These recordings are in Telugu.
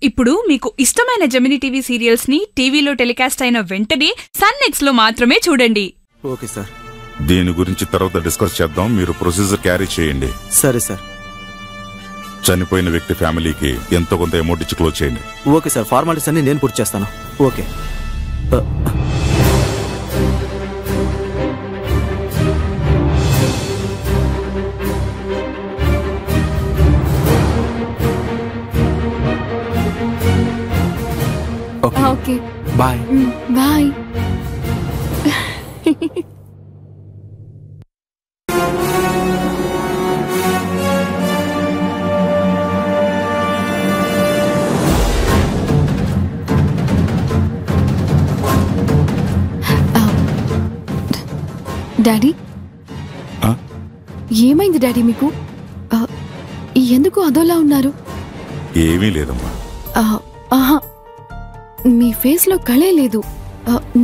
ఇప్పుడు మీకు ఇష్టమైన జెమినీ టీవీ సీరియల్స్ ని టీవీలో టెలికాస్ట్ అయిన వెంటనే సన్ నెక్స్ట్ లో మాత్రమే చూడండి. Okay sir. దీని గురించి తర్వాత డిస్కస్ చేద్దాం. మీరు ప్రొసీజర్ క్యారీ చేయండి. సరే సార్. చనిపోయిన వ్యక్తి ఫ్యామిలీకి ఎంతో కొంత అమౌంట్ ఇచ్చి క్లోజ్ చేయండి. Okay sir. ఫార్మాలిటీస్ అన్ని నేను పూర్తి చేస్తాను. Okay. Okay bye. Bye. Daddy, ఏమైంది డాడీ మీకు? ఎందుకు అదోలా ఉన్నారు? ఏమీ లేదమ్మా. ఆహా, మీ ఫేస్ లో కళే లేదు.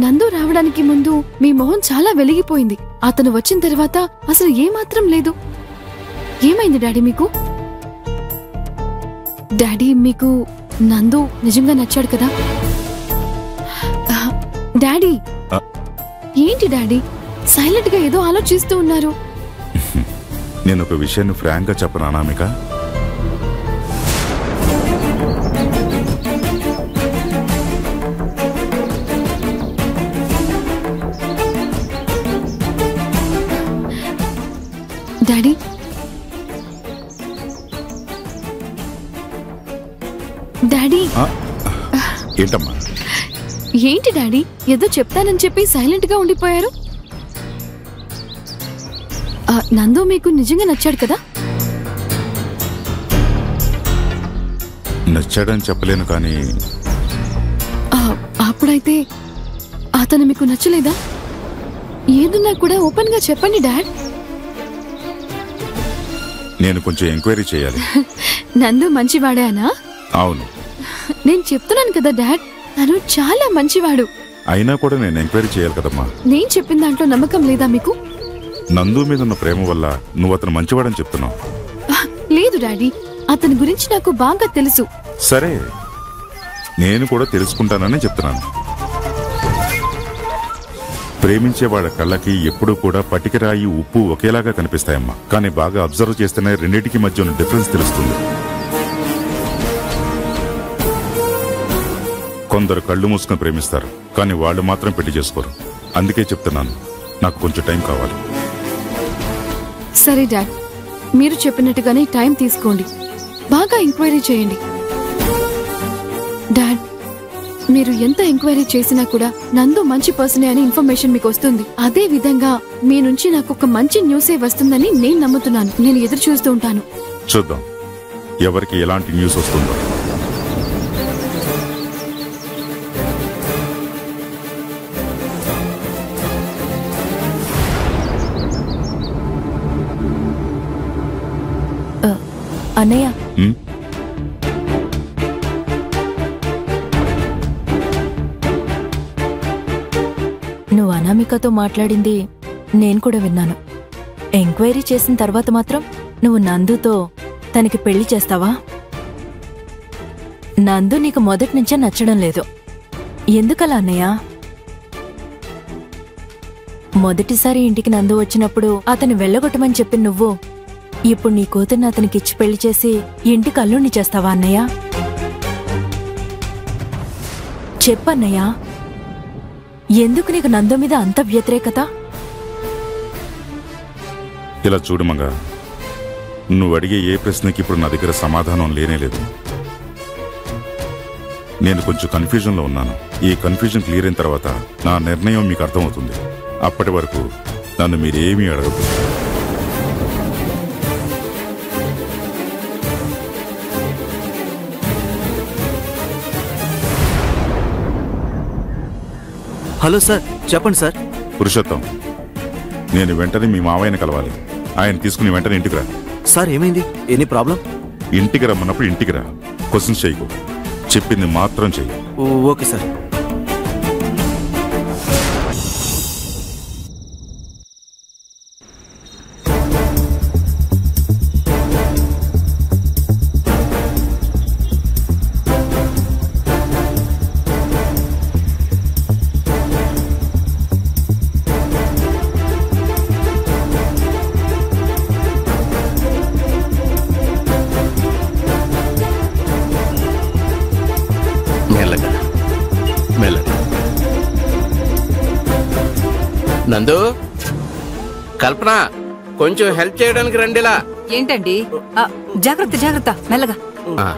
నందు రావడానికి ముందు మీ మొహం చాలా వెలిగిపోయింది. అతను వచ్చిన తర్వాత అసలు ఏమాత్రం లేదు. ఏమైంది డాడీ మీకు? డాడీ, మీకు నందు నిజంగా నచ్చాడు కదా? డాడీ, ఏంటి డాడీ సైలెంట్ గా ఏదో ఆలోచిస్తూ ఉన్నారు? నేను ఒక విషయాన్ని ఫ్రాంక్ గా చెప్పను అనామిక. Daddy, daddy. ఏంటమ్మా? ఏంటి డాడీ ఏదో చెప్తానని చెప్పి సైలెంట్ గా ఉండిపోయారు? నందు మీకు నిజంగా నచ్చాడు కదా? నచ్చాడని చెప్పలేను కానీ అప్పుడైతే అతను మీకు నచ్చలేదా? ఏదున్నా కూడా ఓపెన్ గా చెప్పండి డాడ్. నేను కొంచెం ఎంక్వైరీ చేయాలి. నందు మంచివాడేనా? అవును. నేను చెప్తున్నాను కదా డాడ్, తను చాలా మంచివాడు. అయినా కూడా నేను ఎంక్వైరీ చేయాలి కదమ్మా. నేను చెప్పిన దాంట్లో నమ్మకం లేదా మీకు? నందు మీద ఉన్న ప్రేమ వల్ల నువ్వు అతను మంచివాడని చెప్తున్నావు. లేదు డాడీ, అతని గురించి నాకు బాగా తెలుసు. సరే, నేను కూడా తెలుసుకుంటానని చెప్తున్నాను. ప్రేమించే వాళ్ళ కళ్ళకి ఎప్పుడూ కూడా పటికరాయి ఉప్పు ఒకేలాగా కనిపిస్తాయమ్మా. కానీ బాగా అబ్జర్వ్ చేస్తేనే రెండింటికి మధ్య ఉన్న డిఫరెన్స్ తెలుస్తుంది. కొందరు కళ్ళు మూసుకుని ప్రేమిస్తారు, కానీ వాళ్ళు మాత్రం పెళ్లి చేసుకోరు. అందుకే చెప్తున్నాను, నాకు కొంచెం టైం కావాలి. సరే డాడ్, మీరు చెప్పినట్టుగానే టైం తీసుకోండి. బాగా ఎంక్వైరీ చేయండి. డాడ్, మీరు ఎంత ఎంక్వైరీ చేసినా కూడా నందు మంచి పర్సనే అని ఇన్ఫర్మేషన్ మీకు వస్తుంది. అదే విధంగా మీ నుంచి నాకు ఒక మంచి న్యూసే వస్తుందని నేను నమ్ముతున్నాను. నేను ఎదురు చూస్తూ ఉంటాను. చూద్దాం ఎవరికి ఎలాంటి న్యూస్ వస్తుందో. అన్నయ్య, నువ్వు అనామికతో మాట్లాడింది నేను కూడా విన్నాను. ఎంక్వైరీ చేసిన తర్వాత మాత్రం నువ్వు నందుతో తనకి పెళ్లి చేస్తావా? నందు నీకు మొదటి నుంచే నచ్చడం లేదు. ఎందుకలా అన్నయ్య? మొదటిసారి ఇంటికి నందు వచ్చినప్పుడు అతను వెళ్ళగొట్టమని చెప్పి నువ్వు ఇప్పుడు నీ కూతుర్ని అతనికిచ్చి పెళ్లి చేసి ఇంటికి అల్లుణ్ణి చేస్తావా అన్నయ్య? చెప్పన్నయ్యా, ఎందుకు నీకు నందు మీద అంత వ్యతిరేకత? ఇలా చూడమంగా, నువ్వు అడిగే ఏ ప్రశ్నకి ఇప్పుడు నా దగ్గర సమాధానం లేనేలేదు. నేను కొంచెం కన్ఫ్యూజన్లో ఉన్నాను. ఈ కన్ఫ్యూజన్ క్లియర్ అయిన తర్వాత నా నిర్ణయం మీకు అర్థమవుతుంది. అప్పటి వరకు నన్ను మీరేమీ అడగదు. హలో సార్, చెప్పండి సార్. పురుషోత్తం, నేను వెంటనే మీ మావయ్యని కలవాలి. ఆయన తీసుకుని వెంటనే ఇంటికి రా. సార్, ఏమైంది? Any problem? ఇంటికి రమ్మన్నప్పుడు ఇంటికి రా. క్వశ్చన్స్ చేయకు, చెప్పింది మాత్రం చెయ్యి. Okay sir. మెల్లగా. నందు, కల్పన, కొంచెం హెల్ప్ చేయడానికి రండిలా. ఏంటండి? జాగ్రత్త జాగ్రత్త, మెల్లగా.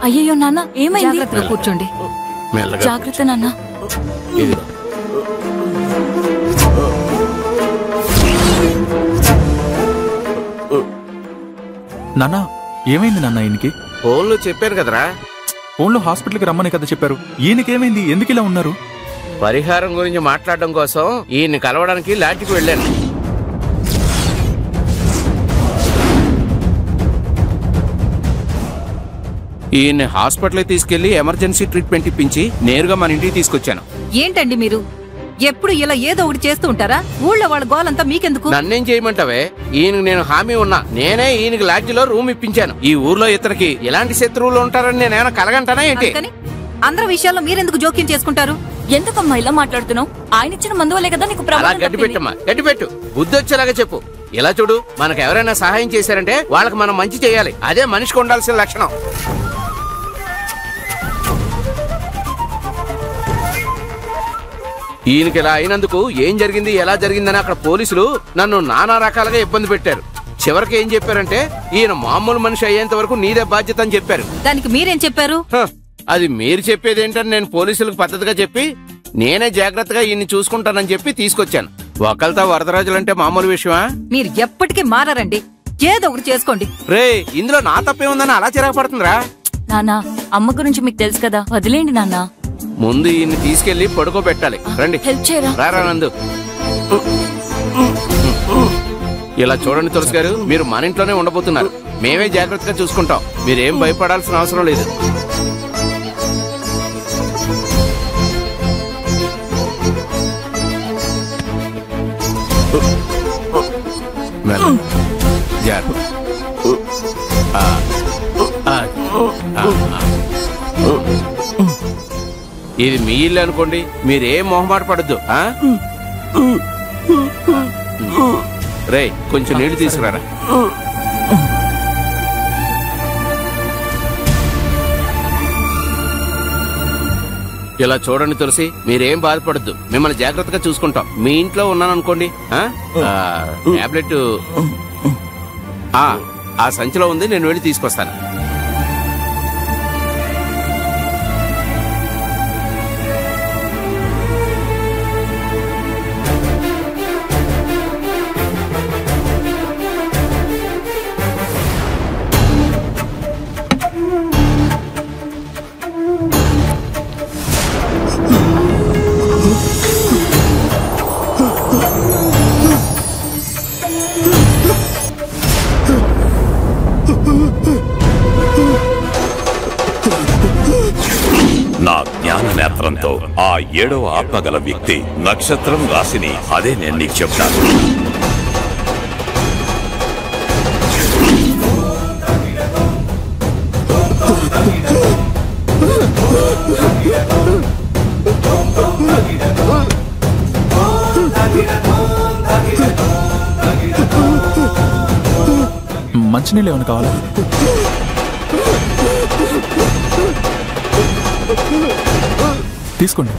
అయ్యయ్యో నాన్న, ఏమైంది? జాగ్రత్తగా కూర్చోండి. మెల్లగా. జాగ్రత్త నాన్న. ఇది నాన్న, ఏమైంది నాన్న? ఈయనకి ఫోన్లో చెప్పాను కదరా. ఫోన్లో హాస్పిటల్కి రమ్మని కదా చెప్పారు. ఈయనకేమైంది? ఎందుకు ఇలా ఉన్నారు? పరిహారం గురించి మాట్లాడడం కోసం ఈయన్ని కలవడానికి లాడ్జికి వెళ్ళాను. ఈయన్ని హాస్పిటల్కి తీసుకెళ్లి ఎమర్జెన్సీ ట్రీట్మెంట్ ఇప్పించి నేరుగా మన ఇంటికి తీసుకొచ్చాను. ఏంటండి మీరు ఎప్పుడు ఇలా ఏదో ఒకటి చేస్తూ ఉంటారా? ఊళ్ళో వాళ్ళ గోలంతా మీకెందుకు? నన్నేం చేయమంటావే? ఈయనకు నేను హామీ ఉన్నా. నేనే ఈయనకి లాడ్జిలో రూమ్ ఇప్పించాను. ఈ ఊర్లో ఇతనికి ఎలాంటి శత్రువులు ఉంటారని నేనేమైనా కలగంటానా ఏంటి? అందుకని అందరి విషయాల్లో మీరెందుకు జోక్యం చేసుకుంటారు? ఎందుకమ్మా ఇలా మాట్లాడుతున్నావు? ఆయన ఇచ్చిన మందు వల్లే కదా నీకు అలా ప్రమాదం గడ్డి తప్పింది. పెట్టమ్మా, గడ్డి పెట్టు. బుద్ధి వచ్చేలాగా చెప్పు. ఇలా చూడు, మనకు ఎవరైనా సహాయం చేశారంటే వాళ్ళకి మనం మంచి చేయాలి. అదే మనిషికి ఉండాల్సిన లక్షణం. ఈయనకి ఇలా అయినందుకు ఏం జరిగింది, ఎలా జరిగిందని అక్కడ పోలీసులు నన్ను నానా రకాలుగా ఇబ్బంది పెట్టారు. చివరికి ఏం చెప్పారంటే, ఈయన మామూలు మనిషి అయ్యేంత వరకు నీదే బాధ్యత అని చెప్పారు. దానికి మీరేం చెప్పారు? అది మీరు చెప్పేది ఏంటని నేను పోలీసులకు పద్ధతిగా చెప్పి నేనే జాగ్రత్తగా ఈయన్ని చూసుకుంటానని చెప్పి తీసుకొచ్చాను. ఒకళ్ళతో వరదరాజులంటే మామూలు విషయమా? మీరు ఎప్పటికీ మారారండి. ఏదో ఒకటి చేసుకోండి. రే, ఇందులో నా తప్పే ఉందని అలా చిరాకుపడుతుందిరా. నాన్న, అమ్మ గురించి మీకు తెలుసు కదా, వదిలేండి నాన్న. ముందు ఈయన్ని తీసుకెళ్లి పడుకోబెట్టాలి. రండి, హెల్ప్ చేయరా? రారా నందు. ఇలా చూడండి తులసి గారు, మీరు మన ఇంట్లోనే ఉండబోతున్నారు. మేమే జాగ్రత్తగా చూసుకుంటాం. మీరేం భయపడాల్సిన అవసరం లేదు. ఇది మీ ఇల్లు అనుకోండి, మీరేం మొహమాట పడద్దు. రే, కొంచెం నీళ్లు తీసుకురారా. ఇలా చూడండి తులసి, మీరేం బాధపడద్దు. మిమ్మల్ని జాగ్రత్తగా చూసుకుంటాం. మీ ఇంట్లో ఉన్నాననుకోండి, టాబ్లెట్ ఆ సంచిలో ఉంది, నేను వెళ్ళి తీసుకొస్తాను. నా జ్ఞాన నేత్రంతో ఆ 7వ ఆత్మగల వ్యక్తి నక్షత్రం రాశిని అదే నేను నీకు చెప్తాను. మంచినీళ్ళు ఏమైనా కావాలా? తీసుకోండి.